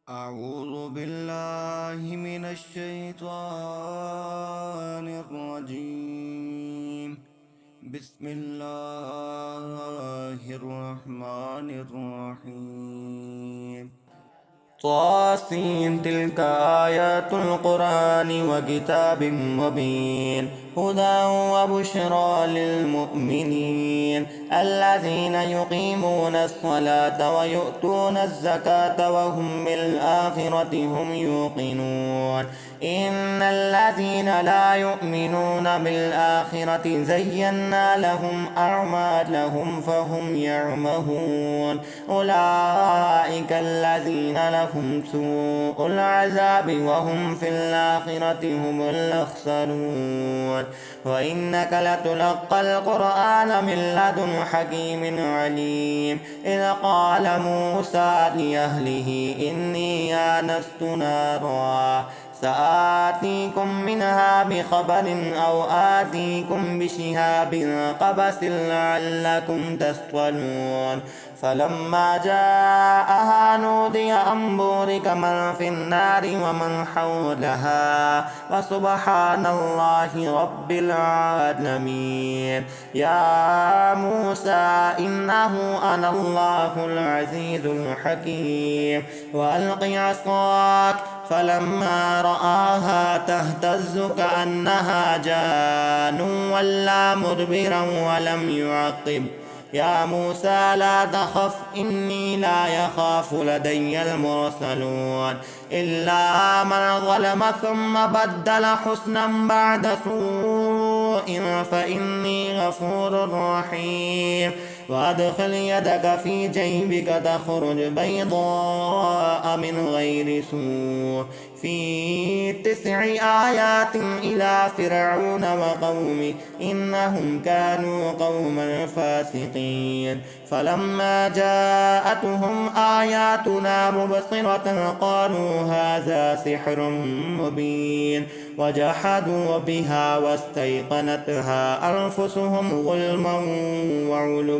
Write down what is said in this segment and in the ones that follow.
أعوذ بالله من الشيطان الرجيم. بسم الله الرحمن الرحيم. طاسين تلك آيات القرآن وكتاب مبين هدى وبشرى للمؤمنين الذين يقيمون الصلاة ويؤتون الزكاة وهم بالآخرة هم يوقنون إن الذين لا يؤمنون بالآخرة زينا لهم أعمالهم فهم يعمهون أولئك الذين لهم سوء العذاب وهم في الآخرة هم الأخسرون وإنك لتلقى القرآن من لدن حكيم عليم إذ قال موسى لأهله إني آنست نارا سآتيكم منها بخبر أو آتيكم بشهاب قبس لعلكم تصطلون فلما جاءها نودي أن بورك من في النار ومن حولها وسبحان الله رب العالمين يا موسى إنه أنا الله العزيز الحكيم وألق عصاك فلما رآها تهتز كأنها جان ولا مدبرا ولم يعقب يا موسى لا تخف إني لا يخاف لدي المرسلون إلا من ظلم ثم بدل حسنا بعد سوء فإني غفور رحيم وأدخل يدك في جيبك تخرج بيضاء من غير سوء في 9 آيات إلى فرعون وقومه إنهم كانوا قوما فاسقين فلما جاءتهم آياتنا مبصرة قالوا هذا سحر مبين وجحدوا بها واستيقنتها أنفسهم ظلما وعلوا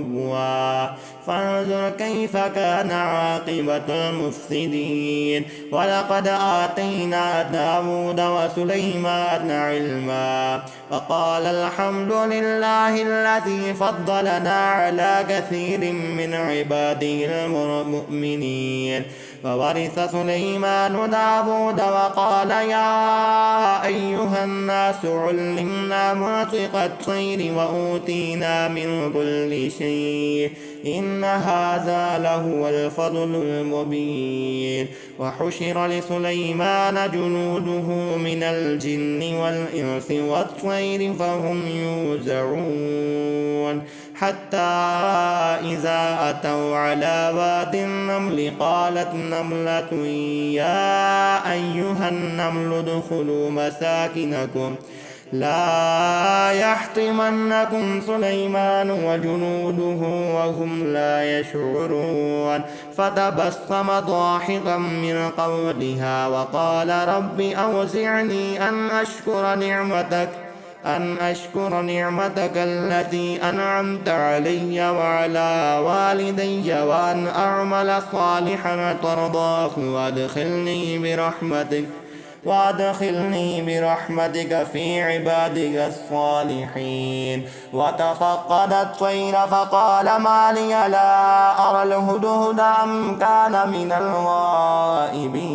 فانظر كيف كان عاقبة المفسدين ولقد آتينا داود وسليمان علما وقال الحمد لله الذي فضلنا على كثير من عباده المؤمنين وورث سليمان داود وقال يا أيها الناس علمنا منطق الطير وأوتينا من كل شيء إن هذا لهو الفضل المبين وحشر لسليمان جنوده من الجن والإنس والطير فهم يوزعون حتى إذا أتوا على واد النمل قالت نملة يا أيها النمل ادخلوا مساكنكم لا يحطمنكم سليمان وجنوده وهم لا يشعرون فتبسم ضاحكا من قولها وقال رب أوزعني أن أشكر نعمتك التي أنعمت علي وعلى والدي وأن أعمل صالحا ترضاه وادخلني برحمتك في عبادك الصالحين وتفقد الطير فقال ما لي لا أرى الهدهد أم كان من الغائبين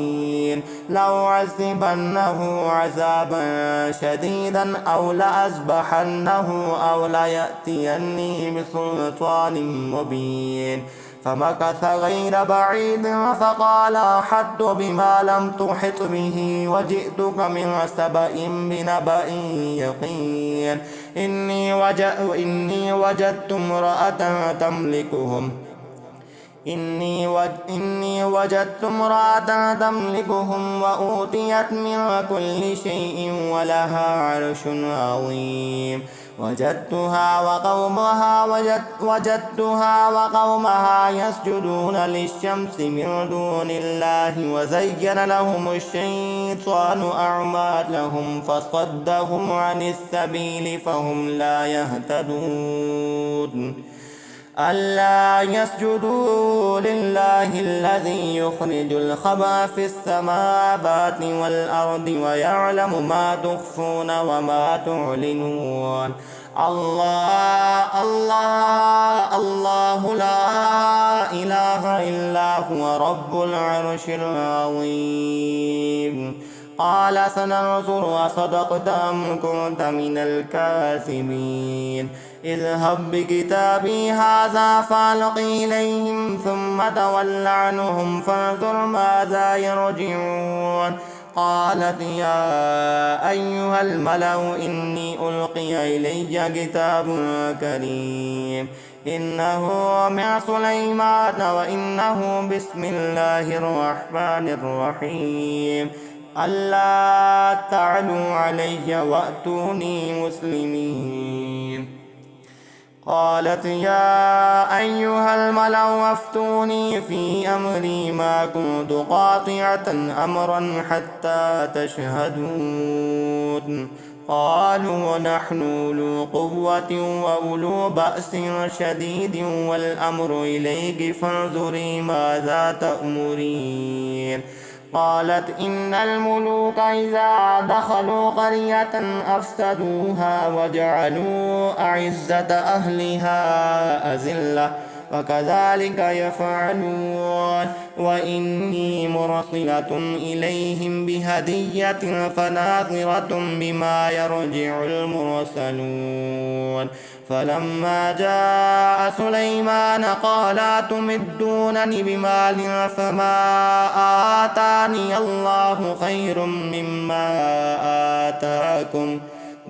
لأعذبنه عذابا شديدا أو لأذبحنه أو ليأتيني بسلطان مبين فمكث غير بعيد فقال أحط بما لم تحط به وجئتك من سبأ بنبأ يقين إني وجدت امرأة تملكهم وأوتيت من كل شيء ولها عرش عظيم وجدتها وقومها يسجدون للشمس من دون الله وزين لهم الشيطان أعمالهم فصدهم عن السبيل فهم لا يهتدون ألا يسجدوا لله الذي يخرج الخبأ في السماوات والأرض ويعلم ما تخفون وما تعلنون. الله الله الله لا إله إلا هو رب العرش العظيم. قال سننظر أصدقت أم كنت من الكاذبين. اذهب بكتابي هذا فألق إليهم ثم تول عنهم فانظر ماذا يرجعون. قالت يا أيها الملأ إني ألقي إلي كتاب كريم إنه من سليمان وإنه بسم الله الرحمن الرحيم ألا تعلوا علي وأتوني مسلمين. قالت يا أيها الملأ أفتوني في أمري ما كنت قاطعة أمرا حتى تشهدون. قالوا نحن أولو قوة وأولو بأس شديد والأمر إليك فانظري ماذا تأمرين. قالت إن الملوك إذا دخلوا قرية أفسدوها وجعلوا أعزة أهلها أذلة وكذلك يفعلون. وإني مرسلة إليهم بهدية فناظرة بما يرجع المرسلون. فلما جاء سليمان قال أتمدونني بمال فما آتاني الله خير مما آتاكم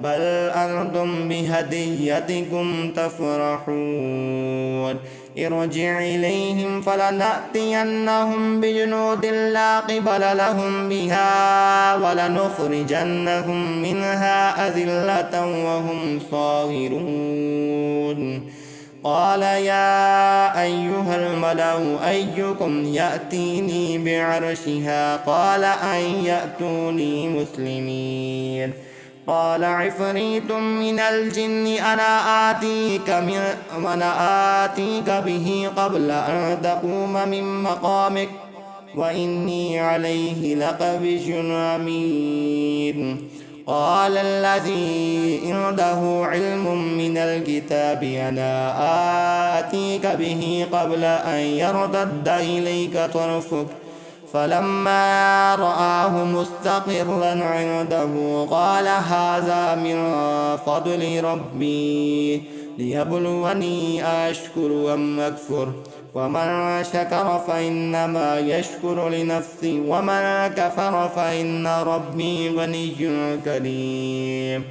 بل أنتم بهديتكم تفرحون. ارجع إليهم فلنأتينهم بجنود لا قبل لهم بها ولنخرجنهم منها أذلة وهم صاغرون. قال يا أيها الملأ أيكم يأتيني بعرشها قال أن يأتوني مسلمين. قال عفريت من الجن أنا آتيك به قبل أن تقوم من مقامك وإني عليه لقبش أمين. قال الذي عنده علم من الكتاب أنا آتيك به قبل أن يرتد إليك طرفك فلما رآه مستقرا عنده قال هذا من فضل ربي ليبلوني أشكر أم أكفر ومن شكر فإنما يشكر لنفسه ومن كفر فإن ربي غني كريم.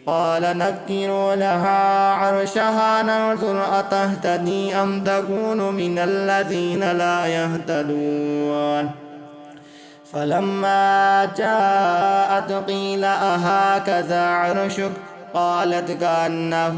قال نكروا لها عرشها ننظر أتهتدي أم تكون من الذين لا يهتدون. فلما جاءت قيل أهكذا عرشك قالت كأنه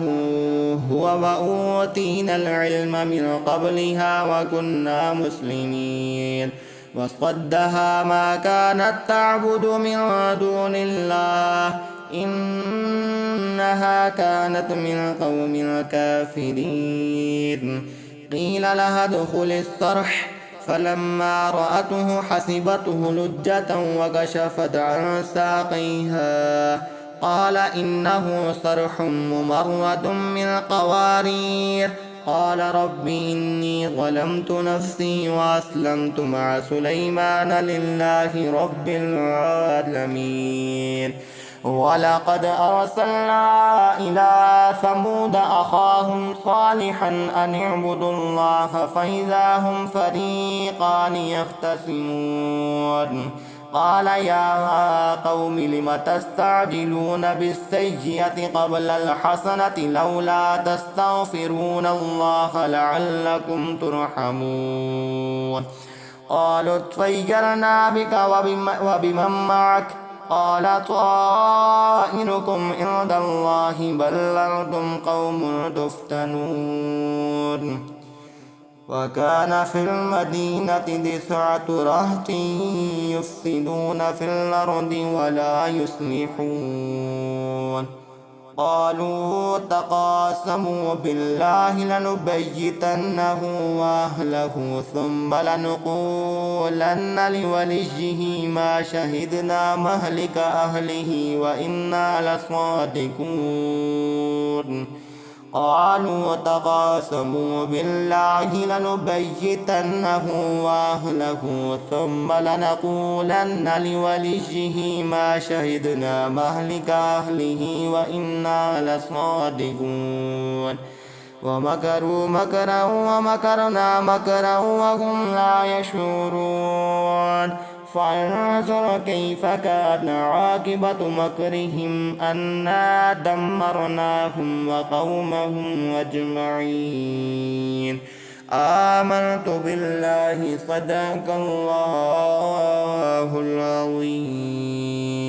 هو وأوتينا العلم من قبلها وكنا مسلمين. وصدها ما كانت تعبد من دون الله إنها كانت من قوم كافرين. قيل لها ادخل الصرح فلما رأته حسبته لجة وكشفت عن ساقيها قال إنه صرح ممرد من قوارير. قال رب إني ظلمت نفسي وأسلمت مع سليمان لله رب العالمين. ولقد أرسلنا إلى ثمود أخاهم صالحا أن اعبدوا الله فإذا هم فريقان يختصمون. قال يا قوم لم تستعجلون بالسيئة قبل الحسنة لولا تستغفرون الله لعلكم ترحمون. قالوا اطيرنا بك وبمن معك قال طائركم عند الله بل أنتم قوم تفتنون. وكان في المدينة 9 رهط يفسدون في الأرض ولا يصلحون. قالوا تقاسموا بالله لنبيتنه وأهله ثم لنقولن لوليه ما شهدنا مهلك أهله وإنا لصادقون قالوا تقاسموا بالله لنبيتنه وأهله ثم لنقولن لوليه ما شهدنا مهلك أهله وإنا لصادقون ومكروا مكرا ومكرنا مكرا وهم لا يشعرون فانظر كيف كان عاقبة مكرهم أنا دمرناهم وقومهم أجمعين آمنت بالله صدق الله العظيم.